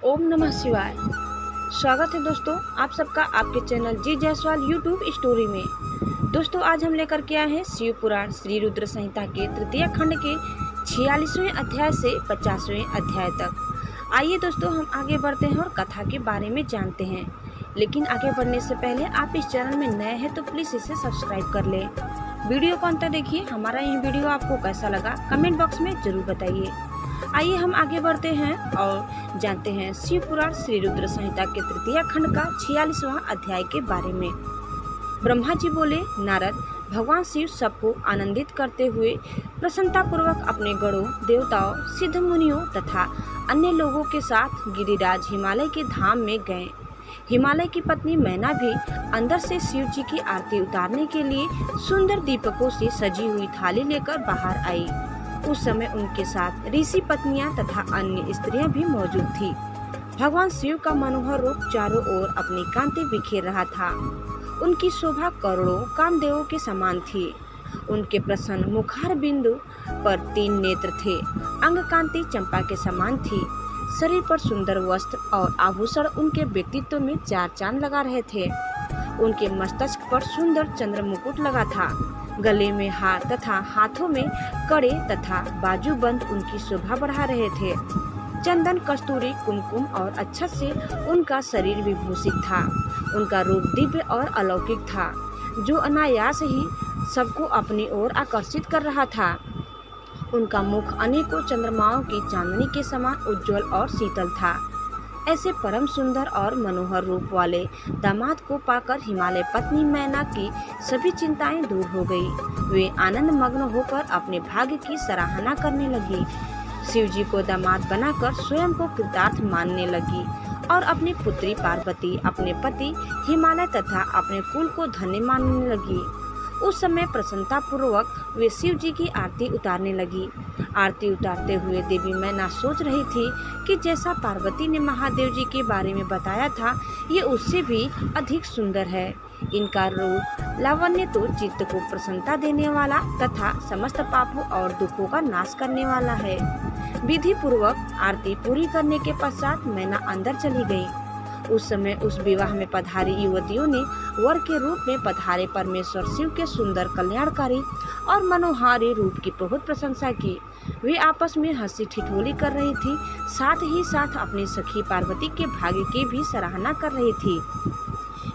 ओम नमः शिवाय। स्वागत है दोस्तों आप सबका आपके चैनल जी जायसवाल यूट्यूब स्टोरी में। दोस्तों आज हम लेकर के आए हैं शिव पुराण श्री रुद्र संहिता के तृतीय खंड के 46वें अध्याय से 50वें अध्याय तक। आइए दोस्तों हम आगे बढ़ते हैं और कथा के बारे में जानते हैं। लेकिन आगे बढ़ने से पहले आप इस चैनल में नए हैं तो प्लीज़ इसे सब्सक्राइब कर लें। वीडियो को अंत तक देखिए। हमारा यह वीडियो आपको कैसा लगा कमेंट बॉक्स में ज़रूर बताइए। आइए हम आगे बढ़ते हैं और जानते हैं शिव पुराण श्री रुद्र संहिता के तृतीय खंड का 46वां अध्याय के बारे में। ब्रह्मा जी बोले, नारद, भगवान शिव सबको आनंदित करते हुए प्रसन्नतापूर्वक अपने गणों, देवताओं, सिद्ध मुनियों तथा अन्य लोगों के साथ गिरिराज हिमालय के धाम में गए। हिमालय की पत्नी मैना भी अंदर से शिव जी की आरती उतारने के लिए सुंदर दीपकों से सजी हुई थाली लेकर बाहर आई। उस समय उनके साथ ऋषि पत्नियां तथा अन्य स्त्रियां भी मौजूद थी। भगवान शिव का मनोहर रूप चारों ओर अपनी कांति बिखेर रहा था। उनकी शोभा करोड़ों कामदेवों के समान थी। उनके प्रसन्न मुखार बिंदु पर 3 नेत्र थे। अंग कांति चंपा के समान थी। शरीर पर सुंदर वस्त्र और आभूषण उनके व्यक्तित्व में 4 चांद लगा रहे थे। उनके मस्तक पर सुंदर चंद्र मुकुट लगा था। गले में हार तथा हाथों में कड़े तथा बाजूबंद उनकी शोभा बढ़ा रहे थे। चंदन, कस्तूरी, कुमकुम और अच्छत से उनका शरीर विभूषित था। उनका रूप दिव्य और अलौकिक था, जो अनायास ही सबको अपनी ओर आकर्षित कर रहा था। उनका मुख अनेकों चंद्रमाओं की चांदनी के समान उज्जवल और शीतल था। ऐसे परम सुंदर और मनोहर रूप वाले दामाद को पाकर हिमालय पत्नी मैना की सभी चिंताएं दूर हो गई। वे आनंद मग्न होकर अपने भाग्य की सराहना करने लगी। शिव जी को दामाद बनाकर स्वयं को कृतार्थ मानने लगी और अपनी पुत्री पार्वती, अपने पति हिमालय तथा अपने कुल को धन्य मानने लगी। उस समय प्रसन्नता पूर्वक वे शिव जी की आरती उतारने लगी। आरती उतारते हुए देवी मैना सोच रही थी कि जैसा पार्वती ने महादेव जी के बारे में बताया था, ये उससे भी अधिक सुंदर है। इनका रूप लावण्य तो चित्त को प्रसन्नता देने वाला तथा समस्त पापों और दुखों का नाश करने वाला है। विधि पूर्वक आरती पूरी करने के पश्चात मैना अंदर चली गई। उस समय उस विवाह में पधारी युवतियों ने वर के रूप में पधारे परमेश्वर शिव के सुंदर, कल्याणकारी और मनोहारी रूप की बहुत प्रशंसा की। वे आपस में हंसी ठिठोली कर रही थी, साथ ही साथ अपनी सखी पार्वती के भाग्य की भी सराहना कर रही थी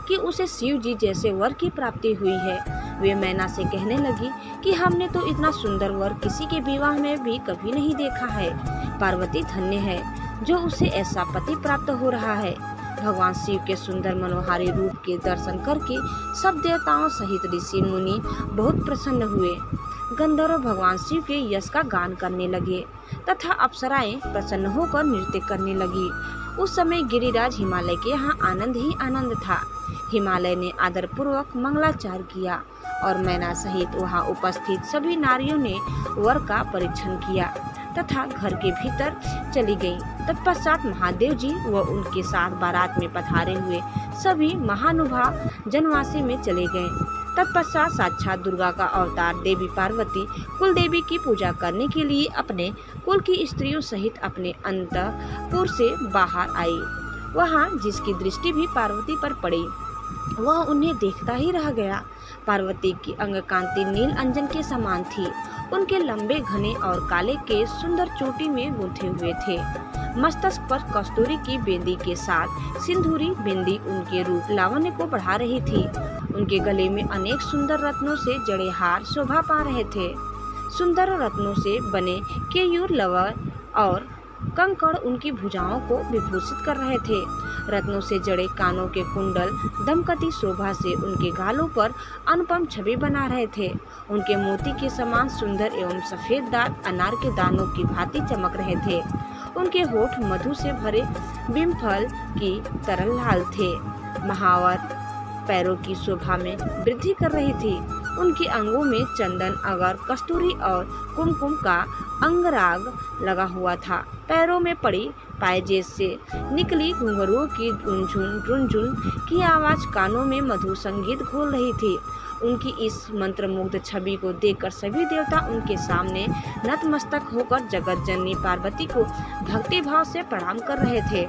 कि उसे शिव जी जैसे वर की प्राप्ति हुई है। वे मैना से कहने लगी कि हमने तो इतना सुंदर वर किसी के विवाह में भी कभी नहीं देखा है। पार्वती धन्य है जो उसे ऐसा पति प्राप्त हो रहा है। भगवान शिव के सुंदर मनोहारी रूप के दर्शन करके सब देवताओं सहित ऋषि मुनि बहुत प्रसन्न हुए। गंधर्व भगवान शिव के यश का गान करने लगे तथा अप्सराएं प्रसन्न होकर नृत्य करने लगी। उस समय गिरिराज हिमालय के यहाँ आनंद ही आनंद था। हिमालय ने आदर पूर्वक मंगलाचार किया और मैना सहित वहाँ उपस्थित सभी नारियों ने वर का परीक्षण किया तथा घर के भीतर चली गई। तत्पश्चात महादेव जी व उनके साथ बारात में पधारे हुए सभी महानुभाव जनवासी में चले गए। तत्पश्चात साक्षात दुर्गा का अवतार देवी पार्वती कुल देवी की पूजा करने के लिए अपने कुल की स्त्रियों सहित अपने अंतःपुर से बाहर आई। वहाँ जिसकी दृष्टि भी पार्वती पर पड़ी वह उन्हें देखता ही रह गया। पार्वती की अंग कांति नील अंजन के समान थी। उनके लंबे, घने और काले केश सुंदर चोटी में गूंथे हुए थे। मस्तक पर कस्तूरी की बिंदी के साथ सिंदूरी बिंदी उनके रूप लावण्य को बढ़ा रही थी। उनके गले में अनेक सुंदर रत्नों से जड़े हार शोभा पा रहे थे। सुंदर रत्नों से बने केयूर, लवर और कंकड़ उनकी भुजाओं को विभूषित कर रहे थे। रत्नों से जड़े कानों के कुंडल दमकती शोभा से उनके गालों पर अनुपम छवि बना रहे थे। उनके मोती के समान सुंदर एवं सफेद दांत अनार के दानों की भांति चमक रहे थे। उनके होठ मधु से भरे बिम्फल की तरह लाल थे। महावर पैरों की शोभा में वृद्धि कर रही थी। उनके अंगों में चंदन, अगर, कस्तूरी और कुमकुम का अंगराग लगा हुआ था। पैरों में पड़ी पायजेब से निकली घुंघरुओं की रुनझुन की आवाज कानों में मधुर संगीत घोल रही थी। उनकी इस मंत्रमुग्ध छवि को देखकर सभी देवता उनके सामने नतमस्तक होकर जगत जननी पार्वती को भक्ति भाव से प्रणाम कर रहे थे।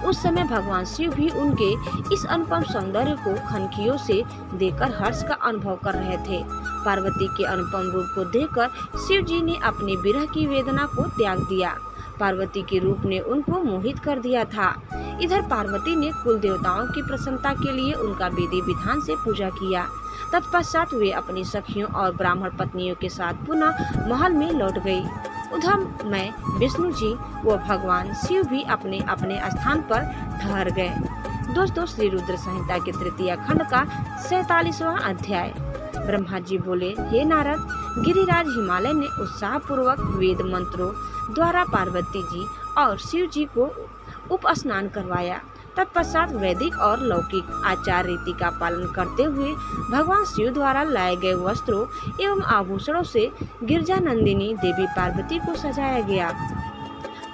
उस समय भगवान शिव भी उनके इस अनुपम सौंदर्य को खनखियों से देखकर हर्ष का अनुभव कर रहे थे। पार्वती के अनुपम रूप को देखकर शिव जी ने अपनी विरह की वेदना को त्याग दिया। पार्वती के रूप ने उनको मोहित कर दिया था। इधर पार्वती ने कुल देवताओं की प्रसन्नता के लिए उनका विधि विधान से पूजा किया। तत्पश्चात वे अपनी सखियों और ब्राह्मण पत्नियों के साथ पुनः महल में लौट गई। उधर में विष्णु जी व भगवान शिव भी अपने अपने स्थान पर ठहर गए। दोस्तों, श्री रुद्र संहिता के तृतीय खंड का 47वां अध्याय। ब्रह्मा जी बोले, हे नारद, गिरिराज हिमालय ने उत्साह पूर्वक वेद मंत्रों द्वारा पार्वती जी और शिव जी को उपस्नान करवाया। तत्पश्चात वैदिक और लौकिक आचार रीति का पालन करते हुए भगवान शिव द्वारा लाए गए वस्त्रों एवं आभूषणों से गिरजा नंदिनी देवी पार्वती को सजाया गया।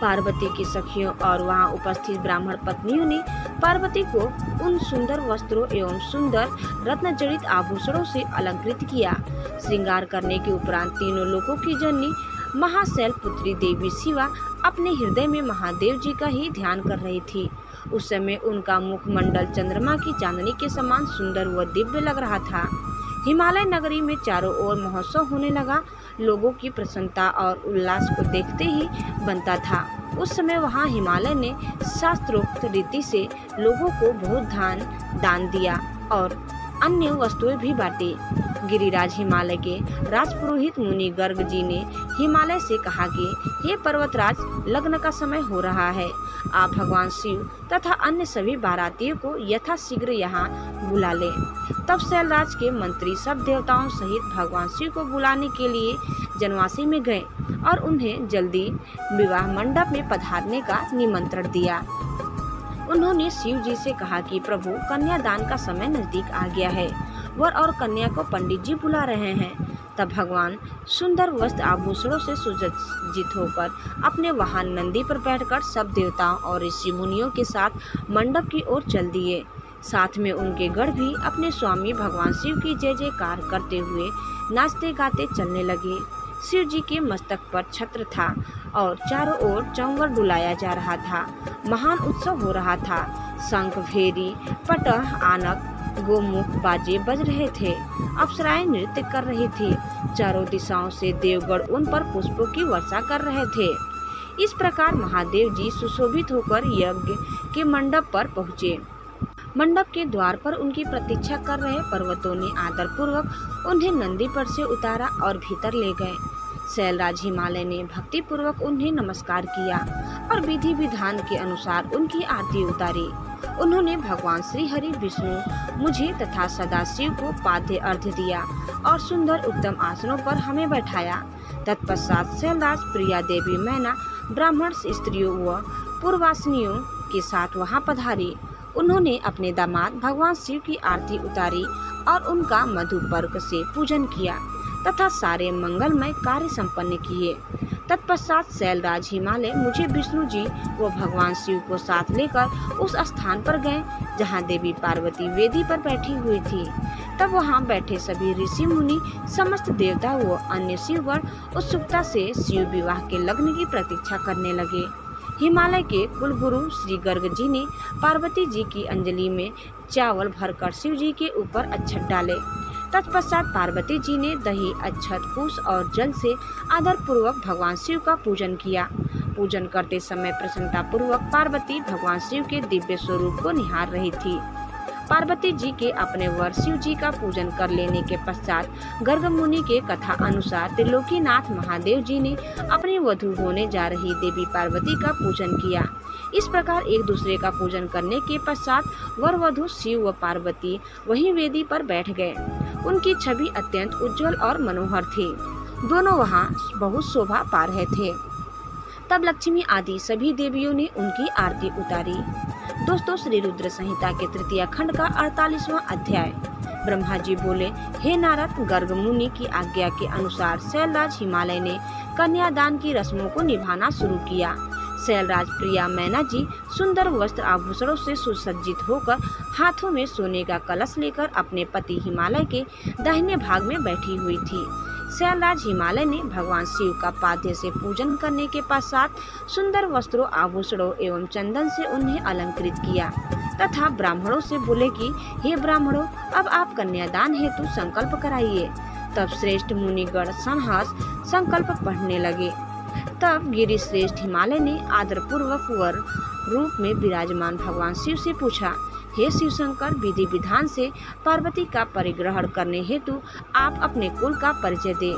पार्वती की सखियों और वहां उपस्थित ब्राह्मण पत्नियों ने पार्वती को उन सुंदर वस्त्रों एवं सुंदर रत्न जड़ित आभूषणों से अलंकृत किया। श्रृंगार करने के उपरांत तीनों लोकों की जननी महाशैल पुत्री देवी शिवा अपने हृदय में महादेव जी का ही ध्यान कर रही थी। उस समय उनका मुखमंडल चंद्रमा की चांदनी के समान सुंदर व दिव्य लग रहा था। हिमालय नगरी में चारों ओर महोत्सव होने लगा। लोगों की प्रसन्नता और उल्लास को देखते ही बनता था। उस समय वहां हिमालय ने शास्त्रोक्त रीति से लोगों को बहुत दान दिया और अन्य वस्तुएं भी बांटी। गिरिराज हिमालय के राजपुरोहित मुनि गर्ग जी ने हिमालय से कहा कि हे पर्वतराज, लग्न का समय हो रहा है। आप भगवान शिव तथा अन्य सभी बारातियों को यथाशीघ्र यहाँ बुला लें। तब शैलराज के मंत्री सब देवताओं सहित भगवान शिव को बुलाने के लिए जनवासी में गए और उन्हें जल्दी विवाह मंडप में पधारने का निमंत्रण दिया। उन्होंने शिव जी से कहा कि प्रभु, कन्यादान का समय नजदीक आ गया है। वर और कन्या को पंडित जी बुला रहे हैं। तब भगवान सुंदर वस्त्र आभूषणों से सुसज्जित होकर अपने वाहन नंदी पर बैठकर सब देवताओं और ऋषि मुनियों के साथ मंडप की ओर चल दिए। साथ में उनके गण भी अपने स्वामी भगवान शिव की जय जयकार करते हुए नाचते गाते चलने लगे। शिव जी के मस्तक पर छत्र था और चारों ओर चौंगर डुलाया जा रहा था। महान उत्सव हो रहा था। शंख, भेरी, पटह, आनक, गोमुख बाजे बज रहे थे। अप्सराएं नृत्य कर रही थी। चारों दिशाओं से देवगण उन पर पुष्पों की वर्षा कर रहे थे। इस प्रकार महादेव जी सुशोभित होकर यज्ञ के मंडप पर पहुँचे। मंडप के द्वार पर उनकी प्रतीक्षा कर रहे पर्वतों ने आदर पूर्वक उन्हें नंदी पर से उतारा और भीतर ले गए। शैलराज हिमालय ने भक्ति पूर्वक उन्हें नमस्कार किया और विधि विधान के अनुसार उनकी आरती उतारी। उन्होंने भगवान श्री हरि, विष्णु, मुझे तथा सदाशिव को पाद्य अर्घ्य दिया और सुंदर उत्तम आसनों पर हमें बैठाया। तत्पश्चात शैलराज, प्रिया देवी, मैना, ब्राह्मण स्त्रियों व पूर्वासिनियों के साथ वहां पधारी। उन्होंने अपने दामाद भगवान शिव की आरती उतारी और उनका मधुपर्क से पूजन किया तथा सारे मंगलमय कार्य संपन्न किए। तत्पश्चात शैलराज हिमालय मुझे विष्णु जी व भगवान शिव को साथ लेकर उस स्थान पर गए जहाँ देवी पार्वती वेदी पर बैठी हुई थी। तब वहाँ बैठे सभी ऋषि मुनि, समस्त देवता व अन्य शिवगण उत्सुकता से शिव विवाह के लग्न की प्रतीक्षा करने लगे। हिमालय के कुलगुरु श्री गर्ग जी ने पार्वती जी की अंजलि में चावल भरकर शिव जी के ऊपर अक्षत डाले। तत्पश्चात पार्वती जी ने दही, अक्षत, कुश और जल से आदर पूर्वक भगवान शिव का पूजन किया। पूजन करते समय प्रसन्नता पूर्वक पार्वती भगवान शिव के दिव्य स्वरूप को निहार रही थी। पार्वती जी के अपने वर शिव जी का पूजन कर लेने के पश्चात गर्ग मुनि के कथा अनुसार त्रिलोकीनाथ महादेव जी ने अपनी वधू होने जा रही देवी पार्वती का पूजन किया। इस प्रकार एक दूसरे का पूजन करने के पश्चात वर वधू शिव व पार्वती वहीं वेदी पर बैठ गए। उनकी छवि अत्यंत उज्जवल और मनोहर थी। दोनों वहां बहुत शोभा पा रहे थे। तब लक्ष्मी आदि सभी देवियों ने उनकी आरती उतारी। दोस्तों, श्री रुद्र संहिता के तृतीय खंड का 48वां अध्याय। ब्रह्मा जी बोले, हे नारद, गर्ग मुनि की आज्ञा के अनुसार शैलराज हिमालय ने कन्यादान की रस्मों को निभाना शुरू किया। शैलराज प्रिया मैना जी सुंदर वस्त्र आभूषणों से सुसज्जित होकर हाथों में सोने का कलश लेकर अपने पति हिमालय के दाहिने भाग में बैठी हुई थी। शैलराज हिमालय ने भगवान शिव का पाद्य से पूजन करने के पश्चात सुंदर वस्त्रों, आभूषणों एवं चंदन से उन्हें अलंकृत किया तथा ब्राह्मणों से बोले कि हे ब्राह्मणों, अब आप कन्यादान हेतु संकल्प कराइए। तब श्रेष्ठ मुनिगण साहस संकल्प पढ़ने लगे। तब गिरिश्रेष्ठ हिमालय ने आदरपूर्वक वर रूप में विराजमान भगवान शिव से पूछा, हे शिव शंकर, विधि विधान से पार्वती का परिग्रहण करने हेतु आप अपने कुल का परिचय दें।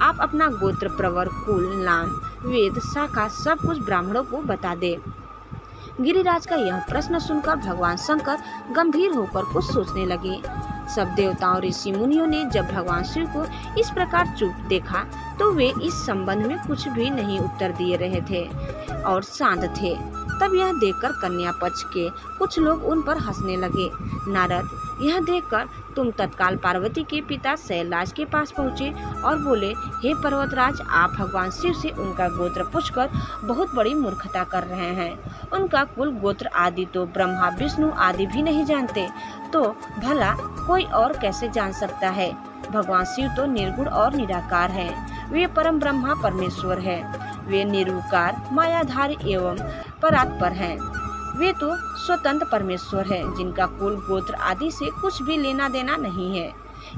आप अपना गोत्र, प्रवर, कुल, नाम, वेद, शाखा सब कुछ ब्राह्मणों को बता दे। गिरिराज का यह प्रश्न सुनकर भगवान शंकर गंभीर होकर कुछ सोचने लगे। सब देवताओं, ऋषि मुनियों ने जब भगवान शिव को इस प्रकार चुप देखा तो वे इस संबंध में कुछ भी नहीं उत्तर दिए रहे थे और शांत थे। तब यह देखकर कन्या पक्ष के कुछ लोग उन पर हंसने लगे। नारद यह देखकर तुम तत्काल पार्वती के पिता शैलराज के पास पहुँचे और बोले, हे पर्वतराज, आप भगवान शिव से उनका गोत्र पूछकर बहुत बड़ी मूर्खता कर रहे हैं। उनका कुल, गोत्र आदि तो ब्रह्मा, विष्णु आदि भी नहीं जानते, तो भला कोई और कैसे जान सकता है। भगवान शिव तो निर्गुण और निराकार है। वे परम ब्रह्मा परमेश्वर है। वे निरुकार, मायाधारी एवं परात्पर हैं। वे तो स्वतंत्र परमेश्वर है, जिनका कुल, गोत्र आदि से कुछ भी लेना देना नहीं है।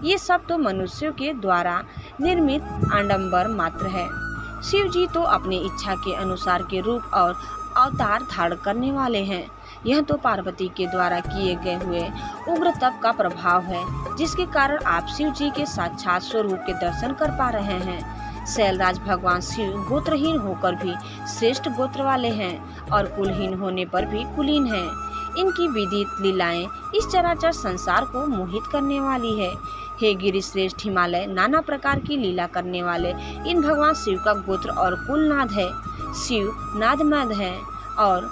ये सब तो मनुष्यों के द्वारा निर्मित आडंबर मात्र है। शिव जी तो अपनी इच्छा के अनुसार के रूप और अवतार धारण करने वाले हैं। यह तो पार्वती के द्वारा किए गए हुए उग्र तप का प्रभाव है, जिसके कारण आप शिव जी के साक्षात स्वरूप के दर्शन कर पा रहे हैं। शैलराज भगवान शिव गोत्रहीन होकर भी श्रेष्ठ गोत्र वाले हैं और कुलहीन होने पर भी कुलीन हैं। इनकी विदित लीलाएं इस चराचर संसार को मोहित करने वाली है। हे गिरिश्रेष्ठ हिमालय, नाना प्रकार की लीला करने वाले इन भगवान शिव का गोत्र और कुल नाद है। शिव नादमय है और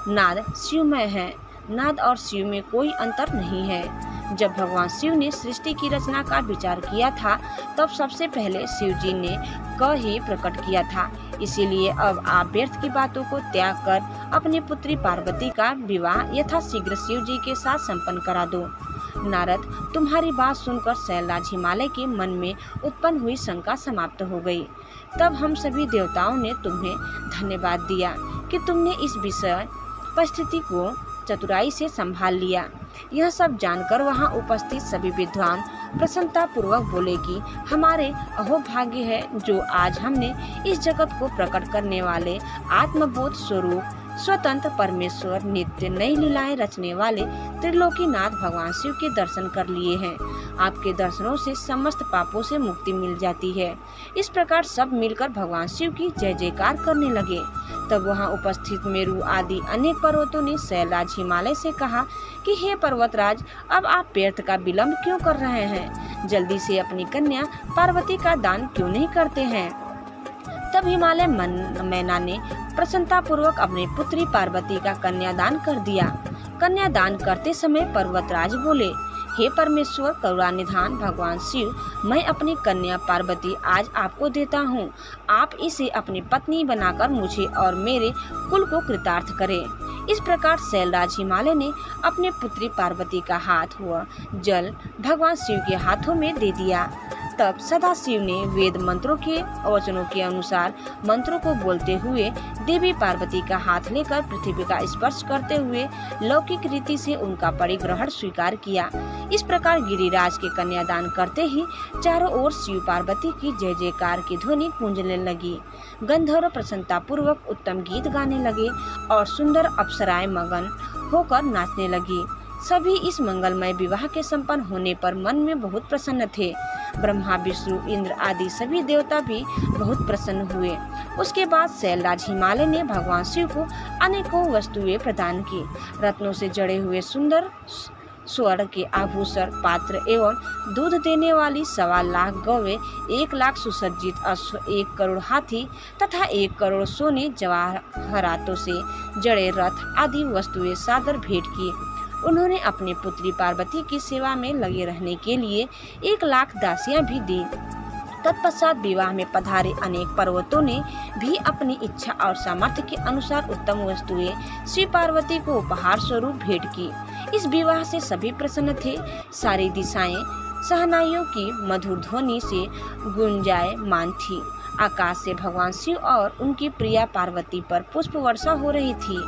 नाद शिवमय है। नाद और शिव में कोई अंतर नहीं है। जब भगवान शिव ने सृष्टि की रचना का विचार किया था, तब सबसे पहले शिव जी ने क ही प्रकट किया था। इसीलिए अब आप व्यर्थ की बातों को त्याग कर अपनी पुत्री पार्वती का विवाह यथाशीघ्र शिव जी के साथ संपन्न करा दो। नारद, तुम्हारी बात सुनकर शैलराज हिमालय के मन में उत्पन्न हुई शंका समाप्त हो गई। तब हम सभी देवताओं ने तुम्हें धन्यवाद दिया कि तुमने इस विषय परिस्थिति को चतुराई से संभाल लिया। यह सब जानकर वहां उपस्थित सभी विद्वान प्रसन्नता पूर्वक बोले कि हमारे अहोभाग्य है जो आज हमने इस जगत को प्रकट करने वाले आत्मबोध स्वरूप स्वतंत्र परमेश्वर, नित्य नई लीलाएं रचने वाले त्रिलोकीनाथ भगवान शिव के दर्शन कर लिए हैं। आपके दर्शनों से समस्त पापों से मुक्ति मिल जाती है। इस प्रकार सब मिलकर भगवान शिव की जय जयकार करने लगे। तब वहां उपस्थित मेरु आदि अनेक पर्वतों ने शैलराज हिमालय से कहा कि हे पर्वतराज, अब आप व्यर्थ का विलंब क्यों कर रहे हैं? जल्दी से अपनी कन्या पार्वती का दान क्यों नहीं करते हैं? तब हिमालय मैना ने प्रसन्नता पूर्वक अपनी पुत्री पार्वती का कन्यादान कर दिया। कन्यादान करते समय पर्वतराज बोले, हे परमेश्वर करुणानिधान भगवान शिव, मैं अपनी कन्या पार्वती आज आपको देता हूँ। आप इसे अपनी पत्नी बनाकर मुझे और मेरे कुल को कृतार्थ करें। इस प्रकार शैलराज हिमालय ने अपने पुत्री पार्वती का हाथ हुआ जल भगवान शिव के हाथों में दे दिया। तब सदाशिव ने वेद मंत्रों के वचनों के अनुसार मंत्रों को बोलते हुए देवी पार्वती का हाथ लेकर पृथ्वी का स्पर्श करते हुए लौकिक रीति से उनका परिग्रहण स्वीकार किया। इस प्रकार गिरिराज के कन्यादान करते ही चारों ओर शिव पार्वती की जय जयकार की ध्वनि गूंजने लगी। गंधर्व प्रसन्नता पूर्वक उत्तम गीत गाने लगे और सुंदर अप्सराएं मगन होकर नाचने लगी। सभी इस मंगलमय विवाह के संपन्न होने पर मन में बहुत प्रसन्न थे। ब्रह्मा, विष्णु, इंद्र आदि सभी देवता भी बहुत प्रसन्न हुए। उसके बाद शैलराज हिमालय ने भगवान शिव को अनेकों वस्तुएं प्रदान की। रत्नों से जड़े हुए सुंदर स्वर्ण के आभूषण, पात्र एवं दूध देने वाली 1.25 लाख गौवें, 1 लाख सुसज्जित अश्व, 1 करोड़ हाथी तथा 1 करोड़ सोने जवाहरातों से जड़े रथ आदि वस्तुएं सादर भेंट की। उन्होंने अपनी पुत्री पार्वती की सेवा में लगे रहने के लिए 1 लाख दासियां भी दी। तत्पश्चात विवाह में पधारे अनेक पर्वतों ने भी अपनी इच्छा और सामर्थ्य के अनुसार उत्तम वस्तुएं श्री पार्वती को उपहार स्वरूप भेंट की। इस विवाह से सभी प्रसन्न थे। सारी दिशाएं सहनाइयों की मधुर ध्वनि से गुंजायमान थी। आकाश से भगवान शिव और उनकी प्रिया पार्वती पर पुष्प वर्षा हो रही थी।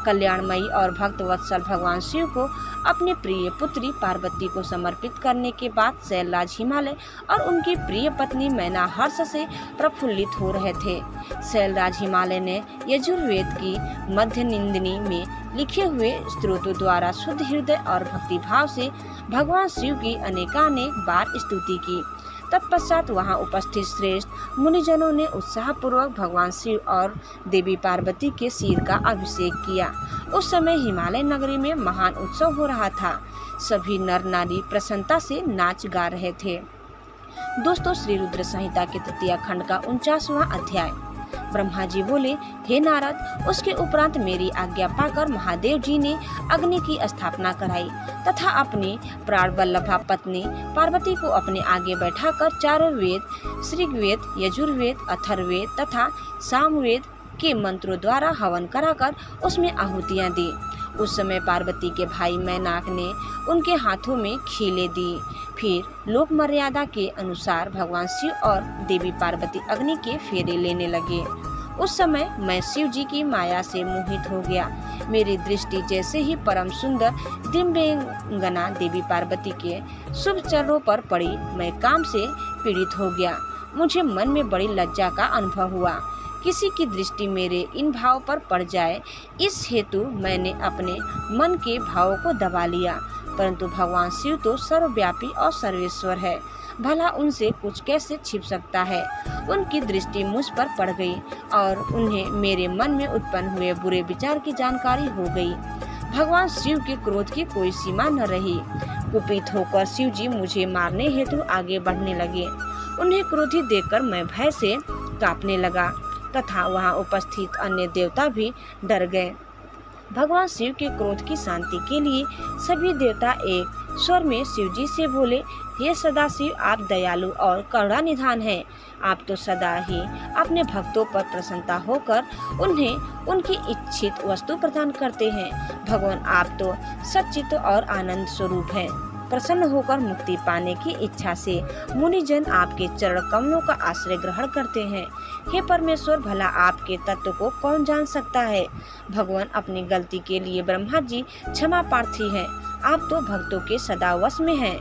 कल्याणमयी और भक्त वत्सल भगवान शिव को अपनी प्रिय पुत्री पार्वती को समर्पित करने के बाद शैलराज हिमालय और उनकी प्रिय पत्नी मैना हर्ष से प्रफुल्लित हो रहे थे। शैलराज हिमालय ने यजुर्वेद की मध्य निंदिनी में लिखे हुए स्तोत्रों द्वारा शुद्ध हृदय और भक्तिभाव से भगवान शिव की अनेकानेक बार स्तुति की। तत्पश्चात वहां उपस्थित श्रेष्ठ मुनिजनों ने उत्साहपूर्वक भगवान शिव और देवी पार्वती के सिर का अभिषेक किया। उस समय हिमालय नगरी में महान उत्सव हो रहा था। सभी नर नारी प्रसन्नता से नाच गा रहे थे। दोस्तों, श्री रुद्र संहिता के तृतीय खंड का 49वां अध्याय। ब्रह्मा जी बोले, हे नारद, उसके उपरांत मेरी आज्ञा पाकर महादेव जी ने अग्नि की स्थापना कराई तथा अपनी प्राण वल्लभा पत्नी पार्वती को अपने आगे बैठाकर चारों वेद ऋग्वेद, यजुर्वेद, अथर्ववेद तथा सामवेद के मंत्रों द्वारा हवन कराकर उसमें आहुतियां दी। उस समय पार्वती के भाई मैनाक ने उनके हाथों में खीलें दी। फिर लोक मर्यादा के अनुसार भगवान शिव और देवी पार्वती अग्नि के फेरे लेने लगे। उस समय मैं शिव जी की माया से मोहित हो गया। मेरी दृष्टि जैसे ही परम सुंदर दिव्यांगना देवी पार्वती के शुभ चरणों पर पड़ी, मैं काम से पीड़ित हो गया। मुझे मन में बड़ी लज्जा का अनुभव हुआ। किसी की दृष्टि मेरे इन भाव पर पड़ जाए, इस हेतु मैंने अपने मन के भावों को दबा लिया। परंतु भगवान शिव तो सर्वव्यापी और सर्वेश्वर है, भला उनसे कुछ कैसे छिप सकता है। उनकी दृष्टि मुझ पर पड़ गई और उन्हें मेरे मन में उत्पन्न हुए बुरे विचार की जानकारी हो गई। भगवान शिव के क्रोध की कोई सीमा न रही। कुपित होकर शिव जी मुझे मारने हेतु आगे बढ़ने लगे। उन्हें क्रोधित देखकर मैं भय से कांपने लगा तथा वहां उपस्थित अन्य देवता भी डर गए। भगवान शिव के क्रोध की शांति के लिए सभी देवता एक स्वर में शिव जी से बोले, हे सदाशिव, आप दयालु और करुणा निधान हैं। आप तो सदा ही अपने भक्तों पर प्रसन्नता होकर उन्हें उनकी इच्छित वस्तु प्रदान करते हैं। भगवान, आप तो सच्चित और आनंद स्वरूप हैं। प्रसन्न होकर मुक्ति पाने की इच्छा से मुनिजन आपके चरण कमलों का आश्रय ग्रहण करते हैं। हे परमेश्वर, भला आपके तत्व को कौन जान सकता है। भगवान, अपनी गलती के लिए ब्रह्मा जी क्षमा प्रार्थी हैं। आप तो भक्तों के सदा वश में हैं।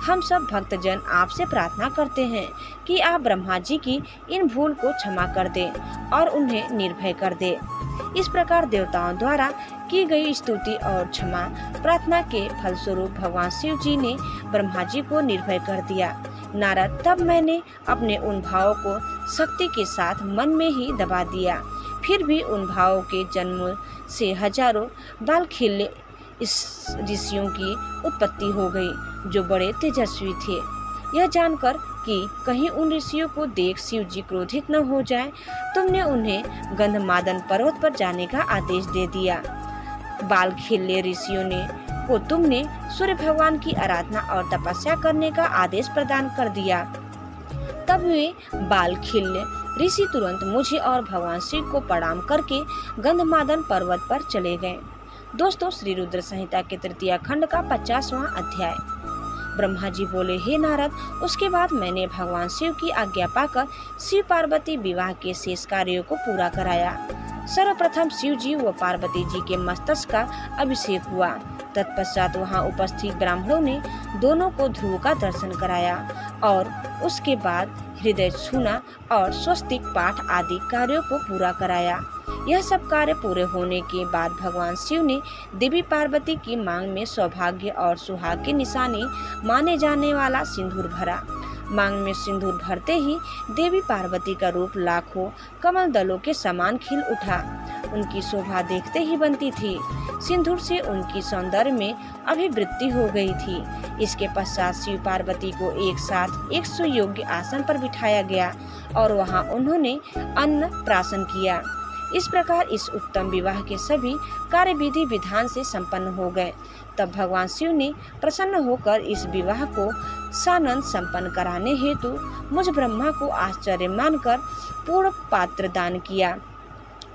हम सब भक्तजन आपसे प्रार्थना करते हैं कि आप ब्रह्मा जी की इन भूल को क्षमा कर दें और उन्हें निर्भय कर दें। इस प्रकार देवताओं द्वारा की गई स्तुति और क्षमा प्रार्थना के फलस्वरूप भगवान शिव जी ने ब्रह्मा जी को निर्भय कर दिया। नारद, तब मैंने अपने उन भावों को शक्ति के साथ मन में ही दबा दिया। फिर भी उन भावों के जन्म से हजारों बाल खिले इस ऋषियों की उत्पत्ति हो गई, जो बड़े तेजस्वी थे। यह जानकर कि कहीं उन ऋषियों को देख शिव जी क्रोधित न हो जाए, तुमने उन्हें गंधमादन पर्वत पर जाने का आदेश दे दिया। बाल खिल्ले ऋषियों को तुमने सूर्य भगवान की आराधना और तपस्या करने का आदेश प्रदान कर दिया। तब वे बाल खिल्ले ऋषि तुरंत मुझे और भगवान शिव को प्रणाम करके गंधमादन पर्वत पर चले गए। दोस्तों, श्री रुद्र संहिता के तृतीय खंड का 50वां अध्याय। ब्रह्मा जी बोले, हे नारद, उसके बाद मैंने भगवान शिव की आज्ञा पाकर शिव पार्वती विवाह के शेष कार्यों को पूरा कराया। सर्वप्रथम शिव जी व पार्वती जी के मस्तक का अभिषेक हुआ। तत्पश्चात वहां उपस्थित ब्राह्मणों ने दोनों को ध्रुव का दर्शन कराया और उसके बाद हृदय छूना और स्वस्तिक पाठ आदि कार्यों को पूरा कराया। यह सब कार्य पूरे होने के बाद भगवान शिव ने देवी पार्वती की मांग में सौभाग्य और सुहाग की निशानी माने जाने वाला सिंदूर भरा। मांग में सिंदूर भरते ही देवी पार्वती का रूप लाखों कमल दलों के समान खिल उठा। उनकी शोभा देखते ही बनती थी। सिंदूर से उनकी सौंदर्य में अभिवृद्धि हो गई थी। इसके पश्चात शिव पार्वती को एक साथ एक सुयोग्य आसन पर बिठाया गया और वहां उन्होंने अन्न प्राशन किया। इस प्रकार इस उत्तम विवाह के सभी कार्य विधि विधान से संपन्न हो गए। तब भगवान शिव ने प्रसन्न होकर इस विवाह को सानंद संपन्न कराने हेतु मुझ ब्रह्मा को आश्चर्य मानकर पूर्ण पात्र दान किया।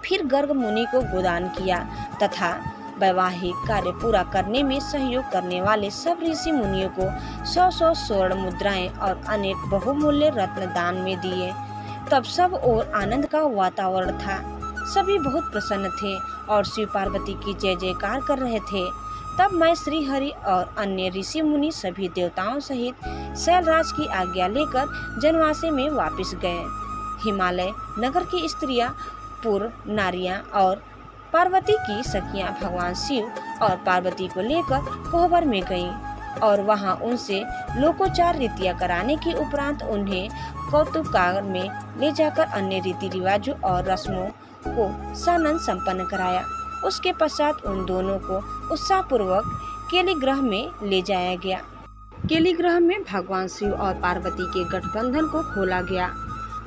फिर गर्ग मुनि को गोदान किया तथा वैवाहिक कार्य पूरा करने में सहयोग करने वाले सब ऋषि मुनियों को 100-100 स्वर्ण मुद्राएं और अनेक बहुमूल्य रत्न दान में दिए। तब सब और आनंद का वातावरण था। सभी बहुत प्रसन्न थे और शिव पार्वती की जय जयकार कर रहे थे। तब मैं श्री हरि और अन्य ऋषि मुनि सभी देवताओं सहित शैलराज की आज्ञा लेकर जनवासे में वापस गए। हिमालय नगर की स्त्रियां, पुर नारियां और पार्वती की सखियां भगवान शिव और पार्वती को लेकर कोहबर में गईं और वहां उनसे लोकोचार रीतियां कराने के उपरांत उन्हें कौतुकागार में ले जाकर अन्य रीति रिवाजों और रस्मों को सानंद संपन्न कराया। उसके पश्चात उन दोनों को उत्साहपूर्वक केलिग्रह में ले जाया गया। केलिग्रह में भगवान शिव और पार्वती के गठबंधन को खोला गया।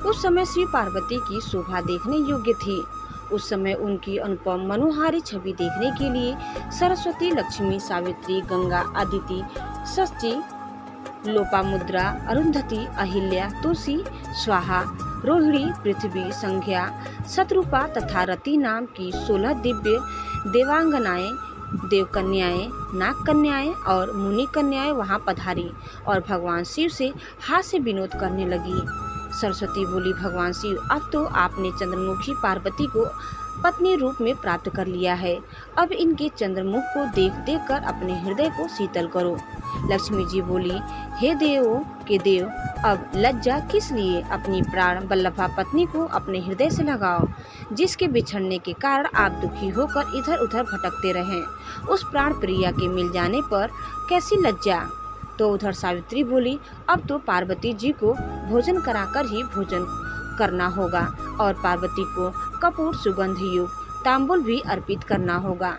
उस समय शिव पार्वती की शोभा देखने योग्य थी। उस समय उनकी अनुपम मनोहारी छवि देखने के लिए सरस्वती, लक्ष्मी, सावित्री, गंगा, अदिति, षष्ठी, लोपामुद्रा, अरुंधति, अहिल्या, तुलसी, स्वाहा, रोहिणी, पृथ्वी, संध्या, शत्रुपा तथा रति नाम की 16 दिव्य देवांगनाएं, देवकन्याएं, नाग कन्याएं और मुनि कन्याएं वहां पधारी और भगवान शिव से हास्य विनोद करने लगी। सरस्वती बोली, भगवान शिव, अब तो आपने चंद्रमुखी पार्वती को पत्नी रूप में प्राप्त कर लिया है। अब इनके चंद्रमुख को देख देख कर अपने हृदय को शीतल करो। लक्ष्मी जी बोली, हे देवों के देव, अब लज्जा किस लिए? अपनी प्राण वल्लभा पत्नी को अपने हृदय से लगाओ, जिसके बिछड़ने के कारण आप दुखी होकर इधर उधर भटकते रहें। उस प्राण प्रिया के मिल जाने पर कैसी लज्जा? तो उधर सावित्री बोली, अब तो पार्वती जी को भोजन कराकर ही भोजन करना होगा और पार्वती को कपूर सुगंध युक्त तांबूल भी अर्पित करना होगा।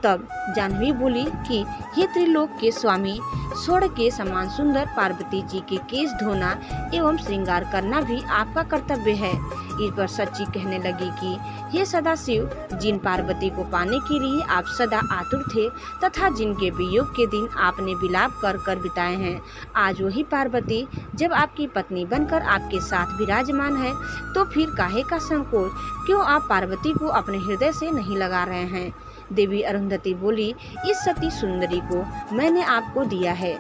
तब जाह्नवी बोली कि हे त्रिलोक के स्वामी, स्वर्ण के समान सुंदर पार्वती जी के केश धोना एवं श्रृंगार करना भी आपका कर्तव्य है। इस पर सच्ची कहने लगी कि हे सदाशिव, जिन पार्वती को पाने के लिए आप सदा आतुर थे तथा जिनके वियोग के दिन आपने विलाप कर कर बिताए हैं, आज वही पार्वती जब आपकी पत्नी बनकर आपके साथ विराजमान है, तो फिर काहे का संकोच? क्यों आप पार्वती को अपने हृदय से नहीं लगा रहे हैं? देवी अरुंधति बोली, इस सती सुंदरी को मैंने आपको दिया है,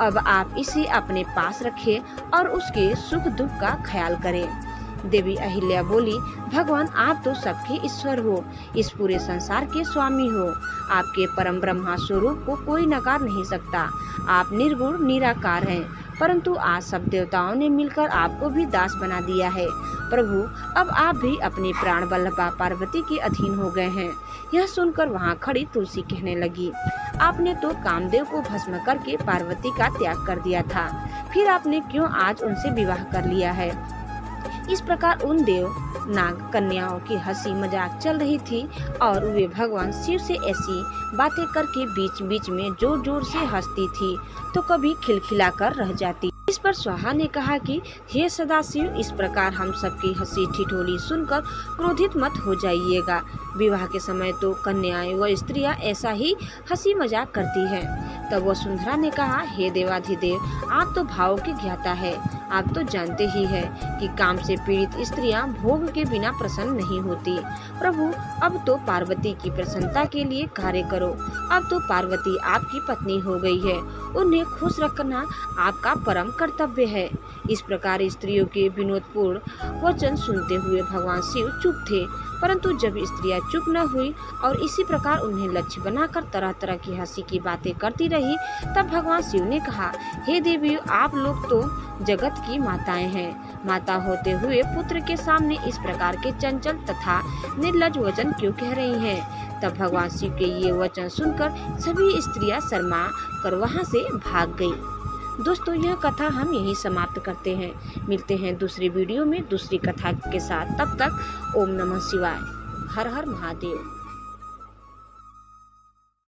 अब आप इसे अपने पास रखें और उसके सुख दुख का ख्याल करें। देवी अहिल्या बोली, भगवान, आप तो सबके ईश्वर हो, इस पूरे संसार के स्वामी हो। आपके परम ब्रह्मा स्वरूप को कोई नकार नहीं सकता। आप निर्गुण निराकार हैं, परंतु आज सब देवताओं ने मिलकर आपको भी दास बना दिया है। प्रभु, अब आप भी अपनी प्राण वल्लभा पार्वती के अधीन हो गए हैं। यह सुनकर वहां खड़ी तुलसी कहने लगी, आपने तो कामदेव को भस्म करके पार्वती का त्याग कर दिया था, फिर आपने क्यों आज उनसे विवाह कर लिया है? इस प्रकार उन देव नाग कन्याओं की हंसी मजाक चल रही थी और वे भगवान शिव से ऐसी बातें करके बीच बीच में जोर जोर से हंसती थी तो कभी खिलखिला कर रह जाती। इस पर स्वाहा ने कहा कि हे सदाशिव, इस प्रकार हम सबकी हंसी ठिठोली सुनकर क्रोधित मत हो जाइएगा। विवाह के समय तो कन्याएं व स्त्रियां ऐसा ही हंसी मजाक करती हैं। तब वसुंधरा ने कहा, हे देवाधिदेव, आप तो भाव के ज्ञाता है। आप तो जानते ही है कि काम से पीड़ित स्त्रियां भोग के बिना प्रसन्न नहीं होती। प्रभु, अब तो पार्वती की प्रसन्नता के लिए कार्य करो। अब तो पार्वती आपकी पत्नी हो गई है, उन्हें खुश रखना आपका परम कर्तव्य है। इस प्रकार स्त्रियों के विनोदपूर्ण वचन सुनते हुए भगवान शिव चुप थे, परंतु जब स्त्रियां चुप न हुई और इसी प्रकार उन्हें लक्ष्य बनाकर तरह तरह की हंसी की बातें करती रही, तब भगवान शिव ने कहा, हे देवी, आप लोग तो जगत की माताएं हैं। माता होते हुए पुत्र के सामने इस प्रकार के चंचल तथा निर्लज वचन क्यों कह रही हैं? तब भगवान शिव के ये वचन सुनकर सभी स्त्रियां शर्मा कर वहां से भाग गई। दोस्तों, यह कथा हम यहीं समाप्त करते हैं। मिलते हैं दूसरी वीडियो में दूसरी कथा के साथ। तब तक ओम नमः शिवाय। हर हर महादेव।